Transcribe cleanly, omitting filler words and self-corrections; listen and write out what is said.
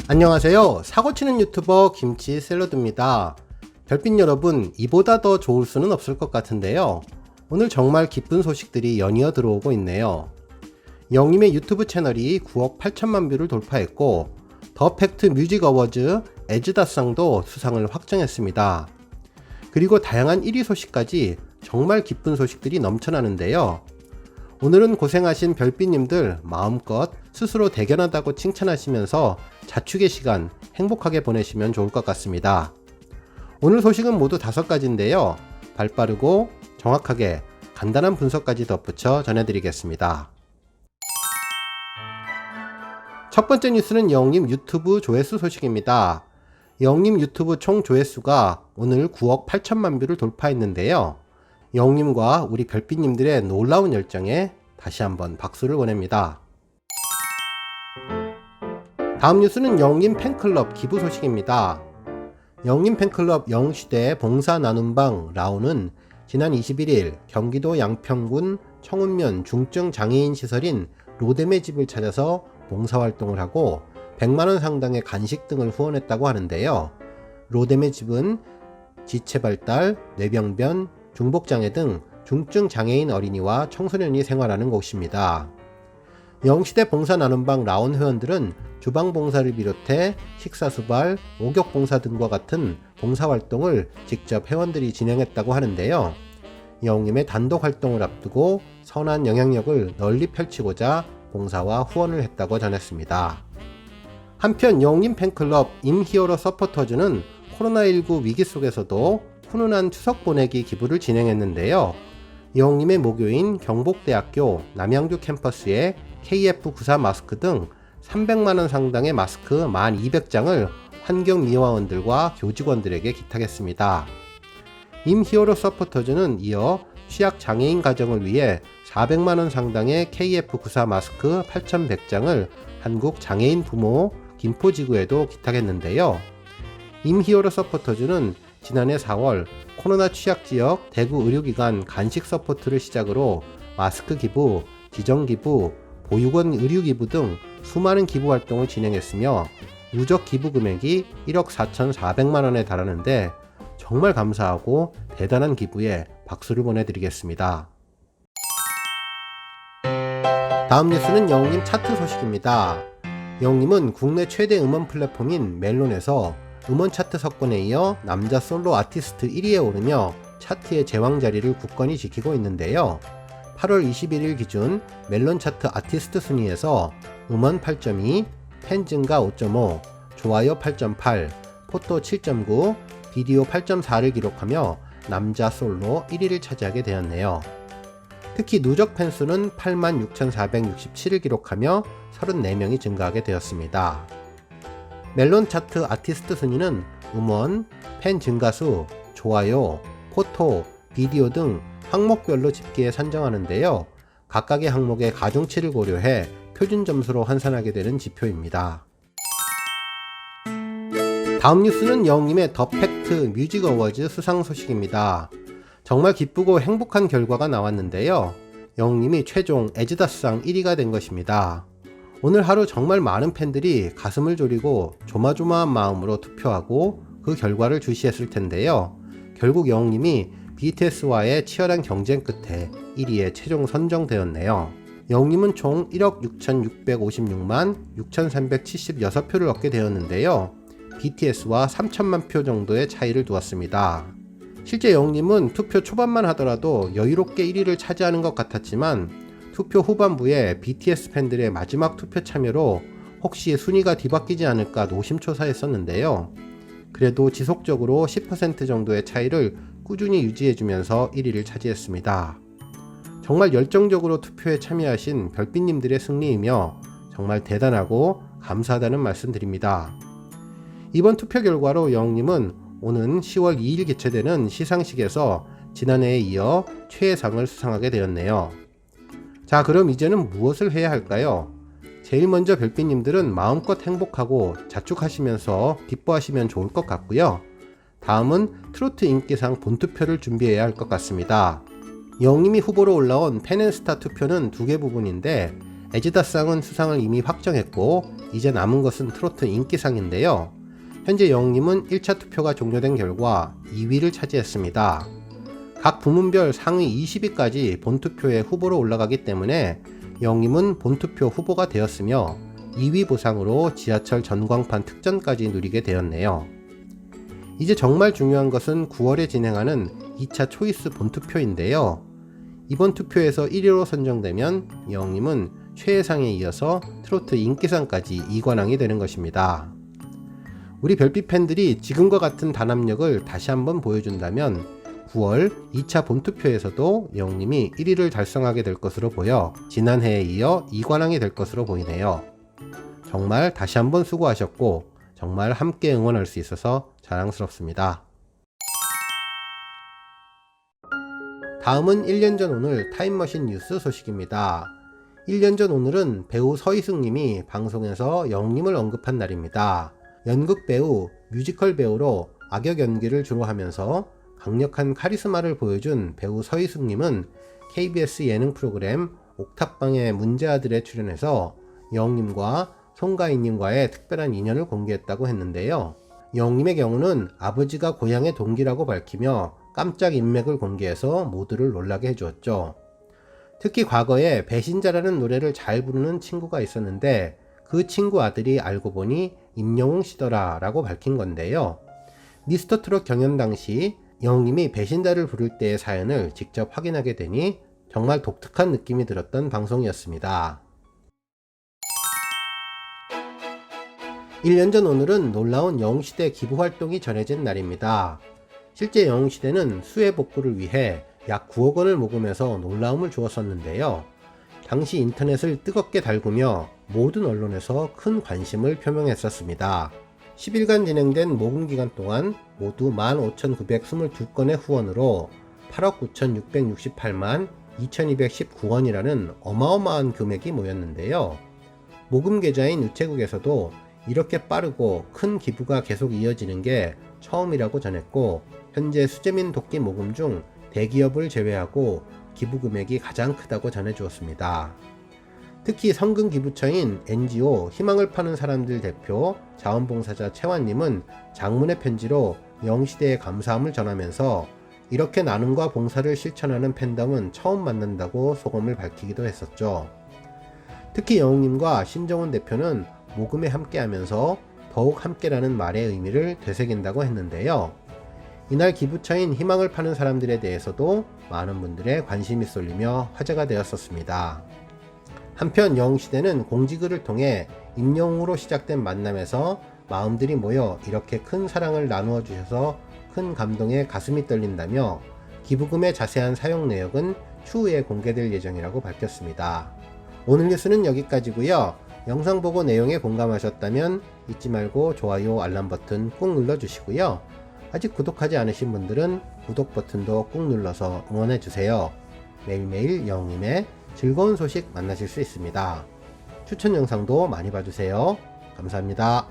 안녕하세요. 사고치는 유튜버 김치샐러드입니다. 별빛 여러분, 이보다 더 좋을 수는 없을 것 같은데요. 오늘 정말 기쁜 소식들이 연이어 들어오고 있네요. 영님의 유튜브 채널이 9억 8천만 뷰를 돌파했고, 더 팩트 뮤직 어워즈 에즈다상도 수상을 확정했습니다. 그리고 다양한 1위 소식까지 정말 기쁜 소식들이 넘쳐나는데요. 오늘은 고생하신 별빛님들 마음껏 스스로 대견하다고 칭찬하시면서 자축의 시간 행복하게 보내시면 좋을 것 같습니다. 오늘 소식은 모두 5가지인데요. 발빠르고 정확하게 간단한 분석까지 덧붙여 전해드리겠습니다. 첫 번째 뉴스는 영님 유튜브 조회수 소식입니다. 영님 유튜브 총 조회수가 오늘 9억 8천만 뷰를 돌파했는데요. 영님과 우리 별빛님들의 놀라운 열정에 다시 한번 박수를 보냅니다. 다음 뉴스는 영님 팬클럽 기부 소식입니다. 영님 팬클럽 영시대 봉사 나눔방 라운은 지난 21일 경기도 양평군 청운면 중증 장애인 시설인 로뎀의 집을 찾아서 봉사활동을 하고 100만원 상당의 간식 등을 후원했다고 하는데요. 로뎀의 집은 지체발달, 뇌병변, 중복장애 등 중증 장애인 어린이와 청소년이 생활하는 곳입니다. 영시대 봉사나눔방 라온 회원들은 주방봉사를 비롯해 식사수발, 목욕봉사 등과 같은 봉사활동을 직접 회원들이 진행했다고 하는데요. 영님의 단독 활동을 앞두고 선한 영향력을 널리 펼치고자 봉사와 후원을 했다고 전했습니다. 한편 영님 팬클럽 임히어로 서포터즈는 코로나19 위기 속에서도 훈훈한 추석 보내기 기부를 진행했는데요. 영님의 모교인 경복대학교 남양주 캠퍼스에 KF94 마스크 등 300만원 상당의 마스크 1200장을 환경미화원들과 교직원들에게 기탁했습니다. 임히어로 서포터즈는 이어 취약장애인 가정을 위해 400만원 상당의 KF94 마스크 8100장을 한국장애인 부모 김포지구에도 기탁했는데요. 임히어로 서포터즈는 지난해 4월 코로나 취약지역 대구 의료기관 간식 서포트를 시작으로 마스크 기부, 지정기부, 보육원 의료기부 등 수많은 기부 활동을 진행했으며 누적 기부 금액이 1억 4,400만원에 달하는데 정말 감사하고 대단한 기부에 박수를 보내드리겠습니다. 다음 뉴스는 영님 차트 소식입니다. 영님은 국내 최대 음원 플랫폼인 멜론에서 음원 차트 석권에 이어 남자 솔로 아티스트 1위에 오르며 차트의 제왕 자리를 굳건히 지키고 있는데요. 8월 21일 기준 멜론 차트 아티스트 순위에서 음원 8.2, 팬 증가 5.5, 좋아요 8.8, 포토 7.9, 비디오 8.4를 기록하며 남자 솔로 1위를 차지하게 되었네요. 특히 누적 팬수는 86,467을 기록하며 34명이 증가하게 되었습니다. 멜론 차트 아티스트 순위는 음원, 팬 증가수, 좋아요, 포토, 비디오 등 항목별로 집계해 산정하는데요. 각각의 항목의 가중치를 고려해 표준 점수로 환산하게 되는 지표입니다. 다음 뉴스는 영님의 더 팩트 뮤직 어워즈 수상 소식입니다. 정말 기쁘고 행복한 결과가 나왔는데요. 영님이 최종 에즈다상 1위가 된 것입니다. 오늘 하루 정말 많은 팬들이 가슴을 졸이고 조마조마한 마음으로 투표하고 그 결과를 주시했을 텐데요. 결국 영님이 BTS와의 치열한 경쟁 끝에 1위에 최종 선정되었네요. 영님은 총 1억 6,656만 6,376표를 얻게 되었는데요. BTS와 3천만 표 정도의 차이를 두었습니다. 실제 영님은 투표 초반만 하더라도 여유롭게 1위를 차지하는 것 같았지만 투표 후반부에 BTS 팬들의 마지막 투표 참여로 혹시 순위가 뒤바뀌지 않을까 노심초사했었는데요. 그래도 지속적으로 10% 정도의 차이를 꾸준히 유지해주면서 1위를 차지했습니다. 정말 열정적으로 투표에 참여하신 별빛님들의 승리이며 정말 대단하고 감사하다는 말씀 드립니다. 이번 투표 결과로 영님은 오는 10월 2일 개최되는 시상식에서 지난해에 이어 최애상을 수상하게 되었네요. 자, 그럼 이제는 무엇을 해야 할까요? 제일 먼저 별빛님들은 마음껏 행복하고 자축하시면서 기뻐하시면 좋을 것 같고요. 다음은 트로트 인기상 본투표를 준비해야 할 것 같습니다. 영님이 후보로 올라온 팬앤스타 투표는 2개 부분인데 에즈다상은 수상을 이미 확정했고 이제 남은 것은 트로트 인기상인데요. 현재 영웅님은 1차 투표가 종료된 결과 2위를 차지했습니다. 각 부문별 상위 20위까지 본투표에 후보로 올라가기 때문에 영웅님은 본투표 후보가 되었으며 2위 보상으로 지하철 전광판 특전까지 누리게 되었네요. 이제 정말 중요한 것은 9월에 진행하는 2차 초이스 본투표인데요. 이번 투표에서 1위로 선정되면 영웅님은 최애상에 이어서 트로트 인기상까지 2관왕이 되는 것입니다. 우리 별빛 팬들이 지금과 같은 단합력을 다시 한번 보여준다면 9월 2차 본투표에서도 영웅님이 1위를 달성하게 될 것으로 보여 지난해에 이어 2관왕이 될 것으로 보이네요. 정말 다시 한번 수고하셨고 정말 함께 응원할 수 있어서 자랑스럽습니다. 다음은 1년 전 오늘 타임머신 뉴스 소식입니다. 1년 전 오늘은 배우 서희숙님이 방송에서 영웅님을 언급한 날입니다. 연극 배우, 뮤지컬 배우로 악역 연기를 주로 하면서 강력한 카리스마를 보여준 배우 서희숙님은 KBS 예능 프로그램 옥탑방의 문제아들에 출연해서 영웅님과 송가인님과의 특별한 인연을 공개했다고 했는데요. 영웅님의 경우는 아버지가 고향의 동기라고 밝히며 깜짝 인맥을 공개해서 모두를 놀라게 해주었죠. 특히 과거에 배신자라는 노래를 잘 부르는 친구가 있었는데 그 친구 아들이 알고 보니 임영웅 씨더라 라고 밝힌 건데요. 미스터트롯 경연 당시 영웅님이 배신자를 부를 때의 사연을 직접 확인하게 되니 정말 독특한 느낌이 들었던 방송이었습니다. 1년 전 오늘은 놀라운 영웅시대 기부활동이 전해진 날입니다. 실제 영웅시대는 수해 복구를 위해 약 9억 원을 모금해서 놀라움을 주었었는데요. 당시 인터넷을 뜨겁게 달구며 모든 언론에서 큰 관심을 표명했었습니다. 10일간 진행된 모금 기간 동안 모두 15,922건의 후원으로 8억 9,668만 2,219원이라는 어마어마한 금액이 모였는데요. 모금 계좌인 우체국에서도 이렇게 빠르고 큰 기부가 계속 이어지는 게 처음이라고 전했고 현재 수재민 돕기 모금 중 대기업을 제외하고 기부 금액이 가장 크다고 전해주었습니다. 특히 성금 기부처인 NGO 희망을 파는 사람들 대표 자원봉사자 채환님은 장문의 편지로 영웅시대에 감사함을 전하면서 이렇게 나눔과 봉사를 실천하는 팬덤은 처음 만난다고 소감을 밝히기도 했었죠. 특히 영웅님과 신정훈 대표는 모금에 함께하면서 더욱 함께라는 말의 의미를 되새긴다고 했는데요. 이날 기부처인 희망을 파는 사람들에 대해서도 많은 분들의 관심이 쏠리며 화제가 되었었습니다. 한편 영웅시대는 공지글을 통해 임영웅으로 시작된 만남에서 마음들이 모여 이렇게 큰 사랑을 나누어 주셔서 큰 감동에 가슴이 떨린다며 기부금의 자세한 사용 내역은 추후에 공개될 예정이라고 밝혔습니다. 오늘 뉴스는 여기까지고요. 영상 보고 내용에 공감하셨다면 잊지 말고 좋아요, 알람 버튼 꾹 눌러주시고요. 아직 구독하지 않으신 분들은 구독 버튼도 꾹 눌러서 응원해주세요. 매일매일 영웅님의 즐거운 소식 만나실 수 있습니다. 추천 영상도 많이 봐주세요. 감사합니다.